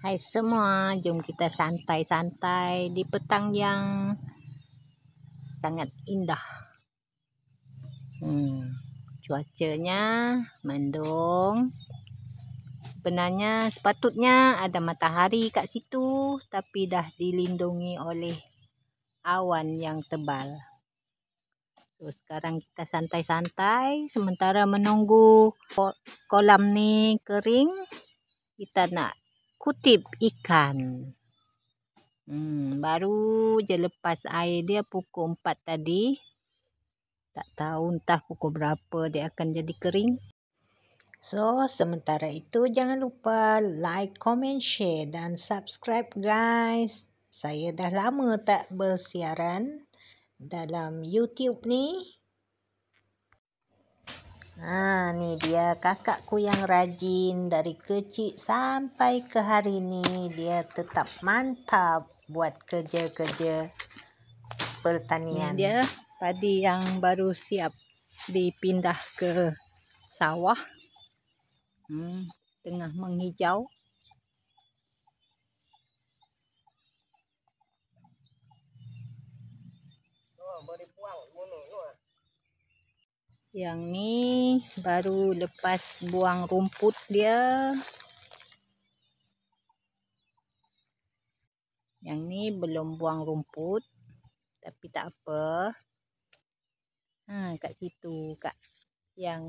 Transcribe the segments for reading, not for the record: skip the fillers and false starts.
Hai semua, jom kita santai-santai di petang yang sangat indah. Cuacanya mendung. Sebenarnya sepatutnya ada matahari kat situ, tapi dah dilindungi oleh awan yang tebal. So sekarang kita santai-santai sementara menunggu kolam ni kering. Kita nak kutip ikan. Baru je lepas air dia pukul 4 tadi. Tak tahu entah pukul berapa dia akan jadi kering. So, sementara itu jangan lupa like, comment, share dan subscribe guys. Saya dah lama tak bersiaran dalam YouTube ni. Ni dia kakakku yang rajin dari kecil sampai ke hari ni. Dia tetap mantap buat kerja-kerja pertanian. Ini dia padi yang baru siap dipindah ke sawah. Tengah menghijau. Yang ni baru lepas buang rumput dia. Yang ni belum buang rumput. Tapi tak apa. Kat situ, kat yang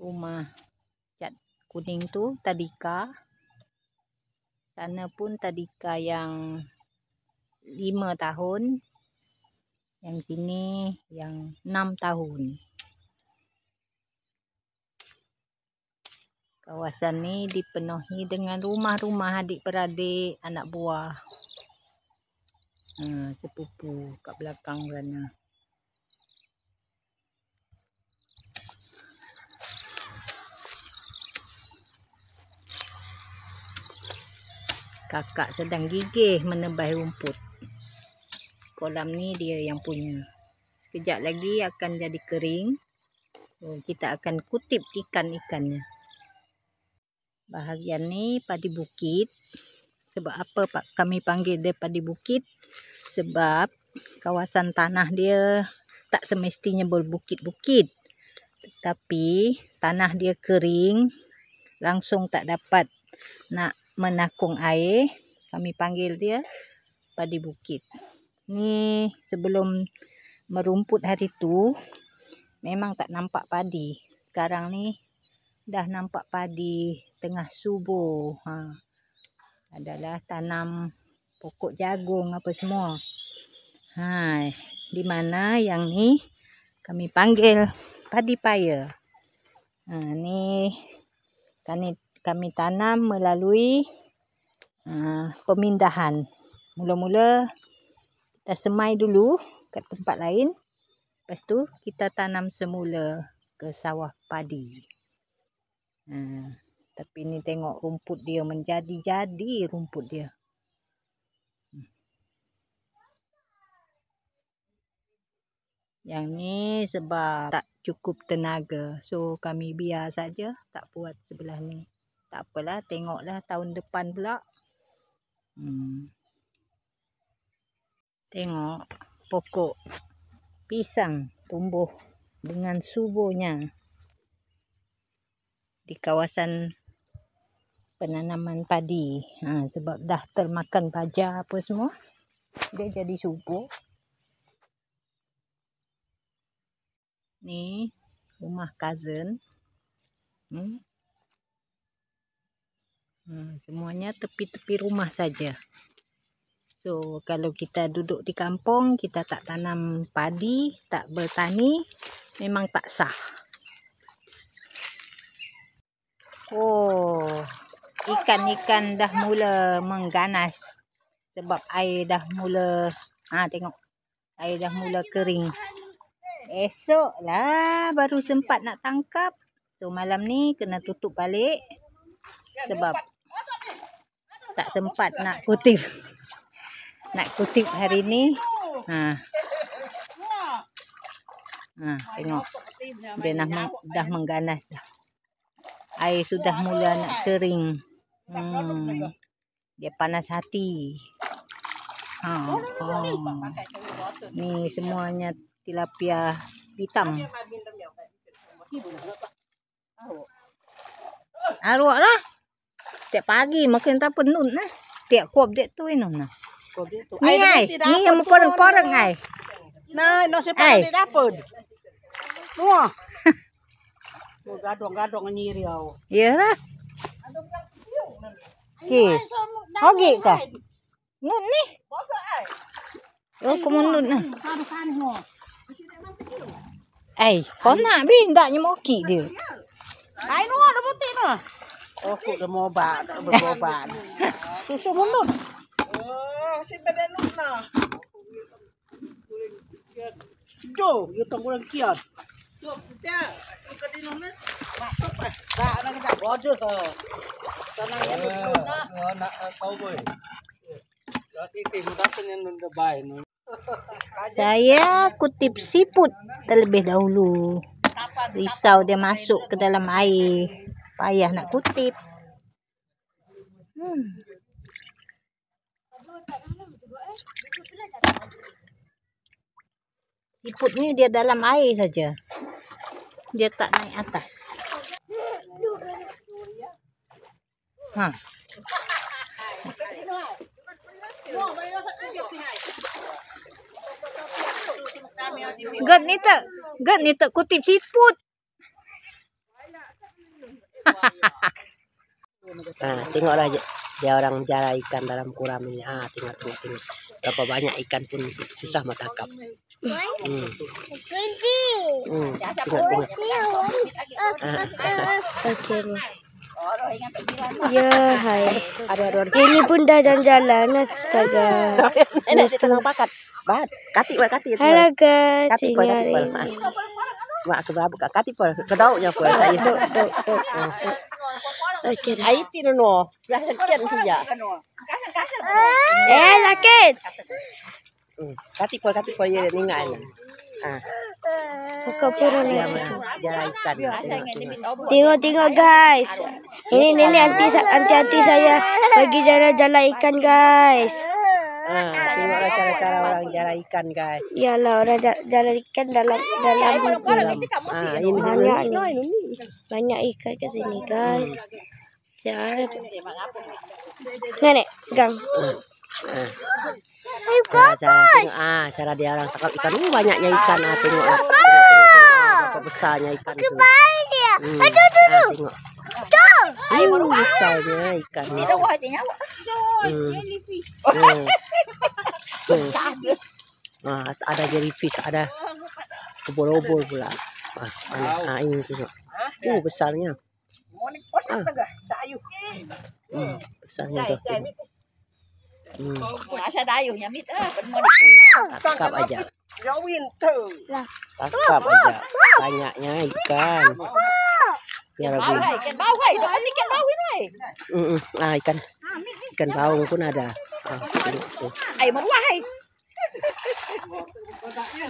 rumah cat kuning tu tadika. Sana pun tadika yang 5 tahun. Yang sini yang 6 tahun. Kawasan ni dipenuhi dengan rumah-rumah adik-beradik, anak buah. Sepupu kat belakang sana. Kakak sedang gigih menebas rumput. Kolam ni dia yang punya. Sekejap lagi akan jadi kering. Kita akan kutip ikan-ikannya. Bahagian ni padi bukit. Sebab apa kami panggil dia padi bukit? Sebab kawasan tanah dia tak semestinya berbukit-bukit. Tapi tanah dia kering. Langsung tak dapat nak menakung air. Kami panggil dia padi bukit. Ni sebelum merumput hari tu memang tak nampak padi. Sekarang ni dah nampak padi tengah subur. Adalah tanam pokok jagung apa semua. Di mana yang ni kami panggil padi paya. Ni kami tanam melalui pemindahan. Mula-mula kita semai dulu kat tempat lain. Lepas tu kita tanam semula ke sawah padi. Tapi ni tengok rumput dia menjadi-jadi rumput dia. Yang ni sebab tak cukup tenaga. So kami biar saja, tak buat sebelah ni. Tak apalah, tengoklah tahun depan pula. Tengok pokok pisang tumbuh dengan suburnya di kawasan penanaman padi. Sebab dah termakan baja apa semua, dia jadi subur. Ni rumah cousin. Semuanya tepi-tepi rumah saja. So kalau kita duduk di kampung, kita tak tanam padi, tak bertani, memang tak sah. Ikan-ikan dah mula mengganas. Sebab air dah mula, tengok, air dah mula kering. Esok lah baru sempat nak tangkap. So malam ni kena tutup balik. Sebab tak sempat nak kutip. Nak kutip hari ni. Tengok. Dia dah mengganas dah. Air sudah mula nak kering. Dia panas hati. Ni semuanya tilapia hitam. Arwah lah. Tiap pagi makan tak penun lah. Tiap kuap dek tu ini nah. Ni ai, ni yang poreng-poreng ai. Nah, no sepa di dapur. Wah. Gadong-gadong nyiri au. Ya lah. Okey. Okey ka? Nun ni. Oh, kemunun nah. Ai, kau nak bin tak nyemoki dia. Ai no, ada putih no. Oh, kok dah mau berubah. Susu mundur. Oh, si badan nun nah. Do, you tong kurang kiat. Do, kita. Kita di nun. Masuk ah. Tak ada kita bodoh ke. Sanang yang nun nah. Nak tahu boy. Jadi tim dapat yang nun baik nun. Saya kutip siput terlebih dahulu. Risau dia masuk ke dalam air. Payah nak kutip. Siput ni dia dalam air saja. Dia tak naik atas. Gad ni tak kutip siput. Tengoklah dia orang jara ikan dalam kolam ini. Tengok. Berapa banyak ikan pun susah mau tangkap. Tengok. Okey. Ya, hai. Ini pun dah jalan-jalan, astaga. Ini tengah bakat. Kati. Halo guys. Kati pol. Mak aku babu kati pol. Kedauknya pol saya. Okey dah. Ai tino no. Dah sakit saja. Sakit. Kati pol ya ningan. Buka pura ni. Jara ikan. Tengok guys. Ini anti saya bagi jala ikan guys. Tengoklah cara-cara orang jara ikan guys. Iyalah orang jala ikan dalam ini banyak ikan ke sini guys. Cara nenek gang. Cara dia orang tangkap ikan. Banyaknya ikan. Tengok. Berapa besarnya ikan itu. Tengok. Besarnya ikan. Ada jellyfish, ada obor-obor pula. Ini tengok. Besarnya. Besarnya tu. Tangkap aja. Tangkap aja. Banyaknya ikan. Ya lagi. Ikan baung pun ada.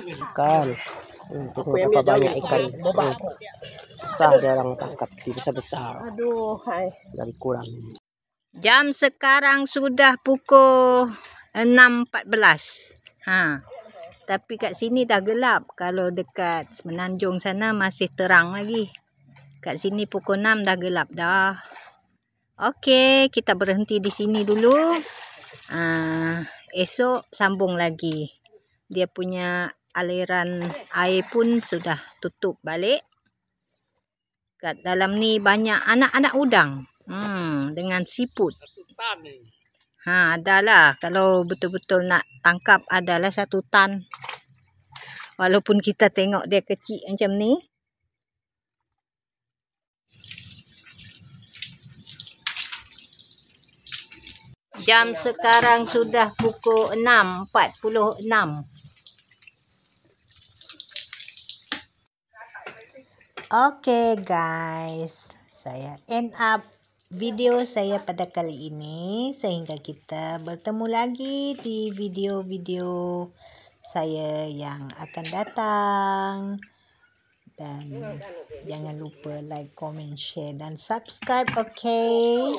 Ikan. Tengok berapa banyak ikan. Besar dia orang tangkap. Besar-besar. Dari kurang. Jam sekarang sudah pukul 6.14. Tapi kat sini dah gelap. Kalau dekat Semenanjung sana masih terang lagi. Kat sini pukul 6 dah gelap dah. Okey, kita berhenti di sini dulu. Esok sambung lagi. Dia punya aliran air pun sudah tutup balik. Kat dalam ni banyak anak-anak udang. Dengan siput. Adalah. Kalau betul-betul nak tangkap, adalah 1 tan. Walaupun kita tengok dia kecil macam ni. Jam sekarang sudah pukul 6.46. Okay guys. Saya end up video saya pada kali ini. Sehingga kita bertemu lagi di video-video saya yang akan datang. Dan jangan lupa like, comment, share dan subscribe. Okay.